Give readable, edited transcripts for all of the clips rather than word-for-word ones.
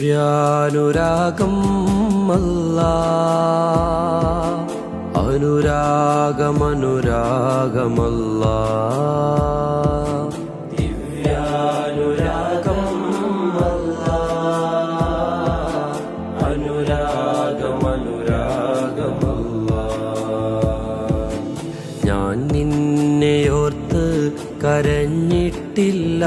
ദിവ്യാനുരാഗം അല്ലാ, അനുരാഗമനുരാഗമല്ലാ, ദിവ്യാനുരാഗം അല്ലാ, അനുരാഗമനുരാഗമല്ലാ. ഞാൻ നിന്നെയോർത്ത് കരഞ്ഞിട്ടില്ല,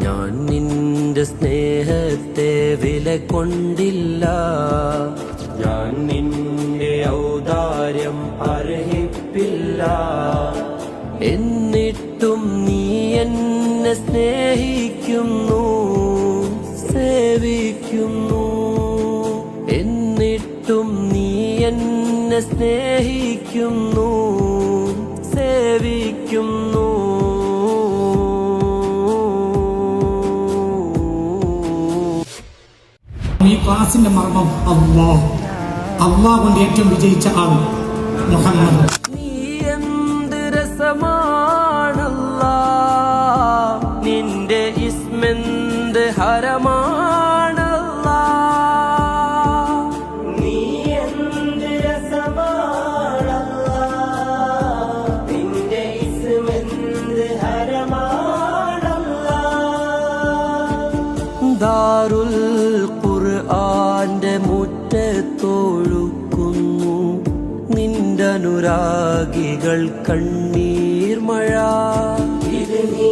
ഞാൻ നിന്റെ സ്നേഹത്തെ വില കൊണ്ടില്ല, ഞാൻ നിന്റെ ഔദാര്യം അർഹിപ്പില്ല. എന്നിട്ടും നീ എന്നെ സ്നേഹിക്കുന്നു, സേവിക്കുന്നു. എന്നിട്ടും നീ എന്നെ സ്നേഹിക്കുന്നു, സേവിക്കുന്നു. ഈ ക്ലാസിന്റെ മർമ്മം അള്ളാഹ് കൊണ്ട് ഏറ്റവും വിജയിച്ച ആൾ മുഹമ്മദ്. നീ എന്ത് രസമാണല്ലാ, നിന്റെ ഇസ്മെന്ത് ഹരമാണല്ലാ. നീ എന്ത് രസമാണല്ലാ, നിന്റെ ഇസ്മെന്ത് ഹരമാണല്ലാ. ദാറുൽ ഖുർആന്റെ മുറ്റത്തൊഴുക്കുന്നു നിന്റെ അനുരാഗികൾ കണ്ണീർ മഴ. ഇത് നീ